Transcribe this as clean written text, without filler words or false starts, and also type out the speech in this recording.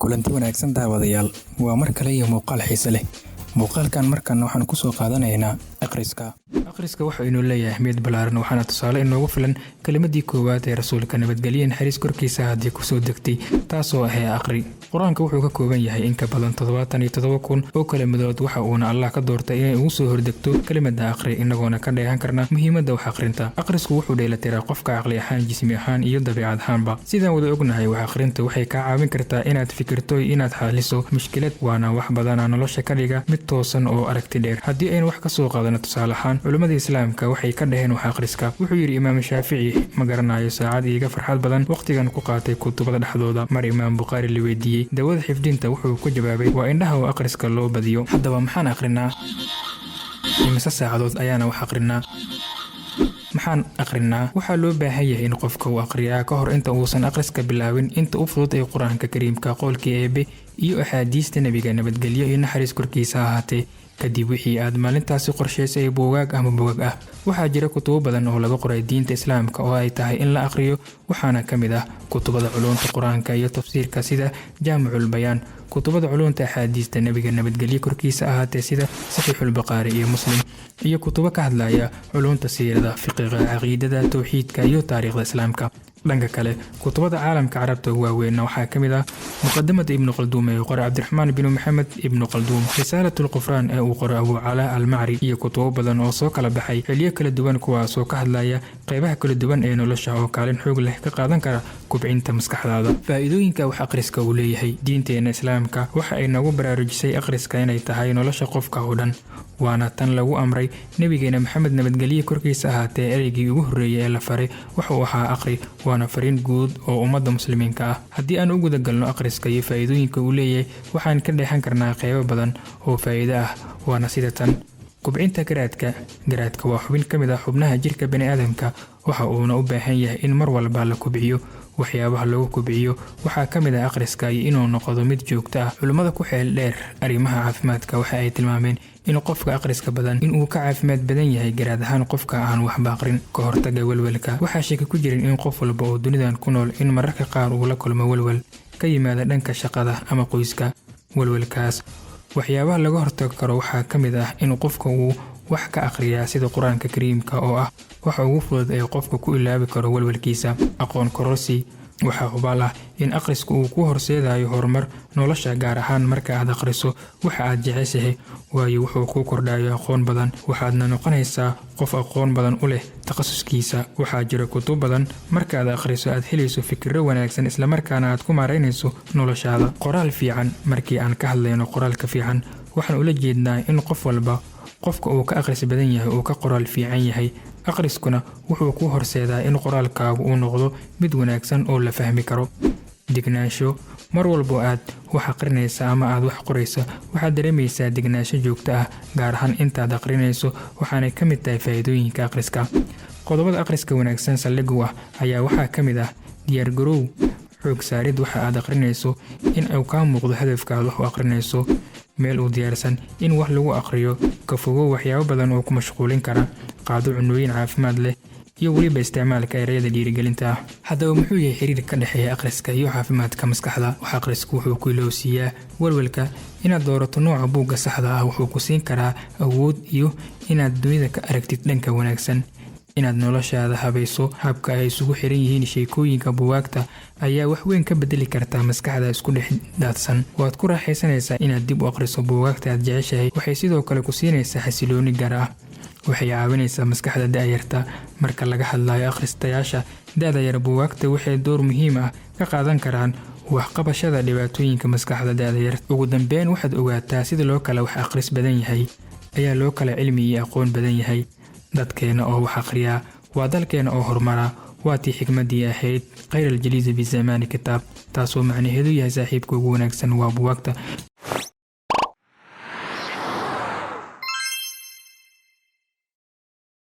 kulanti wanaagsan daawadayaal waa mar kale iyo muuqaal xiiso leh. muuqaalkan markan waxaan ku soo qaadanaynaa akhriska waxa inuu leeyahay ahmiyad ballaaran waxaana tusaale inoogu filan kelimadii koowaad ee rasuulka nabadgelyo naxariis korkiisa haddii ku soo degtay taasoo ah akhri. quraanka wuxuu ka kooban yahay in ka badan 77,000 oo kelimadood waxa uuna Allah ka doortay inay ugu soo hordegto kelimada akhri inagoona ka dheehan karna muhiimadda wax akhrinta. akhrisku wuxuu dheelatiraa qofka aqli ahaan, jismi ahaan iyo dabiicad ahaanba. sidaan wada ognahay wax akhrinta waxay ka caawin kartaa inaad fikirto inaad xaliso mushkilad, waana wax badan nolosha ka dhiga mid toosan oo aragti dheer. haddii aynu wax ka soo qaadano tusaale ahaan culimada islaamka waxay ka dhaheen wax akhriska. wuxuu yiri imaam Shaafici ma garanayo saacad iiga farxad badan waqtigan ku qaatay kutubada dhexdooda. mar imaam Bukhari la weydiiyey dawada xifdinta wuxuu ku jawaabay waa indhaha oo akhriska loo badiyo. haddaba maxaan akhrinaa? imisa saacadood ayaana wax akhrinaa? maxaan akhrinaa? waxaa loo baahan yahay in qofka uu akhriyaa ka hor inta uusan akhriska bilaabin inta u fudud ee quraanka kariimka qowlkii Eebe iyo axaadiista nabiga nabadgelyo iyo naxariis korkiisa ahaatee. kadib wixii aad maalintaasi qorshaysay buugaag ama buugag ah. waxaa jira kutubo badan oo laga qoray diinta islaamka oo ay tahay in la akhriyo, waxaana ka mid ah kutubada culuumta quraanka iyo tafsiirka sida jaamicul bayaan, kutubada culuumta axaadiista nabiga nabadgelyo korkiisa ahaatee sida saxiixul Bukhari iyo Muslim, iyo kutubo ka hadlaya culuumta siirada, fiqiga, caqiidada, tawxiidka iyo taariikhda islaamka. dhanka kale kutubada caalamka carabta waaweyn waxaa ka mid ah muqaddimada ibn Khaldun ee qoray Cabdiraxmaan bin Maxamed ibn Khaldun, risalatul qufraan ee uu qoray Abu Cala al-Ma'ri, iyo kutubo badan oo soo kala baxay xilliyo kala duwan kuwaas oo ka hadlaya qaybaha kala duwan ee nolosha oo kaalin xoog leh ka qaadan kara kubcinta maskaxdaada. faa'iidooyinka wax akhriska uu leeyahay. diinteena islaamka waxa ay nagu baraarujisay akhriska inay tahay nolosha qofka oo dhan, waana tan lagu amray nabigeena Maxamed nabadgelyo korkiisa ahaatee. ereygii ugu horreeyay ee la faray wuxuu ahaa akhri, waana fariin guud oo ummadda muslimiinka ah. haddii aan u guda galno akhriska iyo faa'iidooyinka uu leeyahay, waxaan ka dheehan karnaa qaybo badan oo faa'iido ah, waana sida tan: kubcinta garaadka waa xubin ka mid ah xubnaha jirka bani'aadamka, waxa uuna u baahan yahay in mar walba la kubciyo. waxyaabaha lagu kubciyo waxaa ka mid ah akhriska iyo inuu noqdo mid joogto ah. culimmada ku xeel dheer arrimaha caafimaadka waxa ay tilmaameen in qofka akhriska badan inuu ka caafimaad badan yahay garaad ahaan qofka aan waxba akhrin. ka hortagga walwalka. waxaa shaki ku jirin in qof walba oo dunidan ku nool in mararka qaar uu la kulmo walwal ka yimaada dhanka shaqada ama qoyska. walwalkaas waxyaabaha laga hortagi karo waxaa ka mid ah in qofka uu wax ka akhriyaa sida quraanka kariimka oo ah waxa ugu fudud ee qofka ku ilaabi karo walwalkiisa. aqoon kororsi. waxaa hubaal ah in akhrisku uu ku horseedayo horumar nolosha, gaar ahaan marka aad akhriso waxa aad jeceshahay, waayo wuxuu ku kordhayo aqoon badan, waxaadna noqonaysaa qof aqoon badan u leh takhasuskiisa. waxaa jira kutub badan marka aad akhriso aad helayso fikirro wanaagsan islamarkaana aad ku maaraynayso noloshaada. qoraal fiican. markii aan ka hadlayno qoraalka fiican waxaan ula jeednaa in qof walba qofka uu ka akhris badan yahay uu ka qoraal fiican yahay. akhriskuna wuxuu ku horseedaa in qoraalkaagu uu noqdo mid wanaagsan oo la fahmi karo. degnaansho. mar walba aad wax akhrinaysa ama aad wax qoraysa waxaad dareemaysaa degnaansho joogto ah, gaar ahaan intaad akhrinayso, waxaanay ka mid tahay faa'iidooyinka akhriska. qodobada akhriska wanaagsan saldhig ah ayaa waxaa ka mid ah diyaargarow, xoog saarid waxa aad akhrinayso, in uu ka muuqdo hadafkaad wax u akhrinayso, meel u diyaarsan in wax lagu akhriyo, ka fogow waxyaabo badan oo ku mashquulin kara, qaado cunooyin caafimaad leh, iyo weliba isticmaalka ereyada dhiirigelinta ah. haddaba muxuu yahay xiriirka ka dhexeeya akhriska iyo caafimaadka maskaxda? wax akhrisku wuxuu ku ilowsiiyaa walwalka. inaad doorato nooca buugga saxda ah wuxuu ku siin karaa awood iyo inaad dunida ka aragtid dhanka wanaagsan. inaad noloshaada habayso habka ay isugu xiran yihiin sheekooyinka buugaagta ayaa wax weyn ka bedeli karta maskaxda isku dhex daadsan. waad ku raaxaysanaysaa inaad dib u akhriso buugaagta aad jeceshahay. waxay sidoo kale ku siinaysaa xasilooni gaar ah. waxay caawinaysaa maskaxda da'yarta. marka laga hadlayo akhristayaasha da'da yar, buugaagta waxay door muhiim ah ka qaadan karaan waxqabashada dhibaatooyinka maskaxda da'da yar. ugu dambeyn, waxaad ogaataa sida loo kala wax akhris badan yahay ayaa loo kala cilmi iyo aqoon badan yahay. dadkeena oo wax akhriyaa waa dalkeena oo horumara. waa tii xikmadii ahayd khayr aljaliisi fi zamaani kitaab, taasoo macnaheedu yahay saaxiibka ugu wanaagsan waa buugaagta.